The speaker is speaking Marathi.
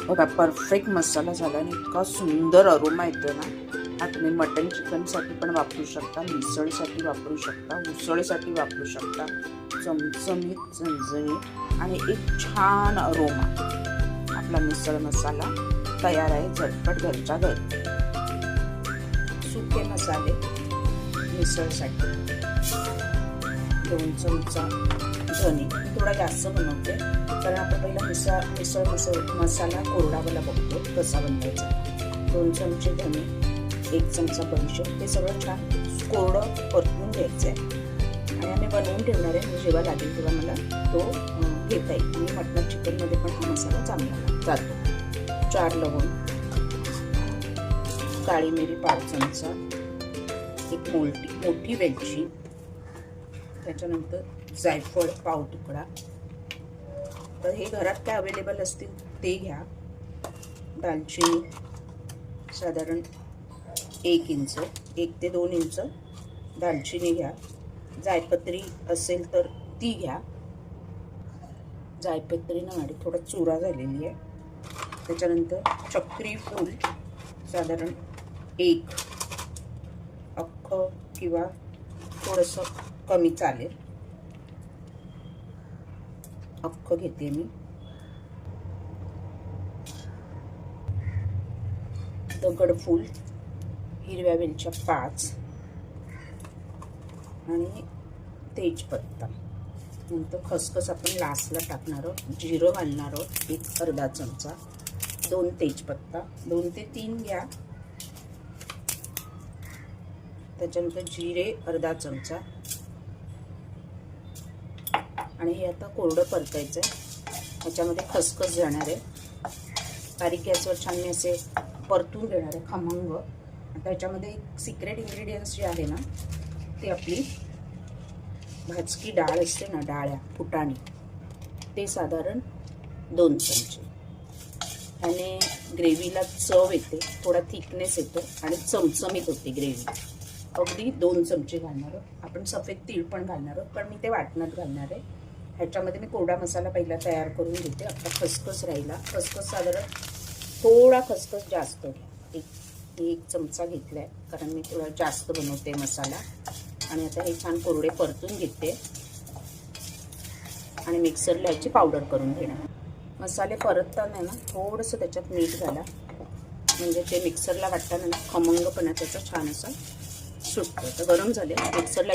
बघा परफेक्ट मसाला झाला आणि इतका सुंदर अरोमा येतो ना. हा तुम्ही मटन चिकनसाठी पण वापरू शकता, मिसळसाठी वापरू शकता, उसळसाठी वापरू शकता. चमचमीत झणझणीत आणि एक छान अरोमा. आपला मिसळ मसाला तयार आहे झटपट घरच्या घरी. सुके मसाले मिसळसाठी 2 चमचा धने. मी थोडा जास्त बनवते कारण आपण पहिला मिसळ मसाला कोरडावाला बघतो कसा बनवायचा. 2 चमचे धने, 1 चमचा बडीशेप. हे सगळं छान कोरडं परतून घ्यायचं आहे आणि आम्ही बनवून ठेवणार आहे. म्हणजे जेव्हा लागेल तेव्हा मला तो घेता येईल. आणि मटण चिकनमध्ये पण हा मसाला चांगला जातो. 4 लवंग, काळी मिरी 5 चमचा, एक मोठी वेलची, त्याच्यानंतर जायफळ पाव तुकडा. तर हे घरात काय अवेलेबल असतील ते घ्या. दालचिनी साधारण 1 ते 2 इंच दालचिनी घ्या. जायपत्री असेल तर ती घ्या. जायपत्रीनं माझी थोडा चुरा झालेली आहे. त्याच्यानंतर चक्री फूल साधारण 1 अख्खं किंवा थोडंसं कमी चालेल. अख्खं घेते मी. दगडफूल, हिरव्या वेलच्या 5 आणि तेजपत्ता. नंतर खसखस आपण लास्टला टाकणार आहोत. जिरं घालणार आहोत 1 अर्धा चमचा. 2 तेजपत्ता, 2 ते 3 घ्या. त्याच्यानंतर जिरे अर्धा चमचा. आणि हे आता कोरडं परतायचं आहे. ह्याच्यामध्ये खसखस जाणार आहे. बारीक गॅसवर छान मी असे परतून घेणार आहे खमंग. आता ह्याच्यामध्ये एक सिक्रेट इन्ग्रेडियंट्स जे आहे ना ते आपली भाजकी डाळ असते ना, डाळ्या फुटाणे, ते साधारण 2 चमचे. आणि ग्रेव्हीला चव येते, थोडा थिकनेस येतो आणि चमचमीत होते ग्रेव्ही. अगदी 2 चमचे घालणार आहोत. आपण सफेद तीळ पण घालणार आहोत पण मी ते वाटणात घालणार आहे. ह्याच्यामध्ये मी कोरडा मसाला पहिला तयार करून घेते. आपला खसखस राहिला. खसखस साधारण थोडा खसखस जास्त घ्या. 1 चमचा घेतला आहे कारण मी थोडा जास्त बनवते मसाला. आणि आता हे छान कोरडे परतून घेते आणि मिक्सरला याची पावडर करून घेणार. मसाले परतताना ना थोडंसं त्याच्यात मीठ घाला म्हणजे ते मिक्सरला वाटताना ना खमंगपणा त्याचा छान असा सुटतो. तर गरम झाले मिक्सरला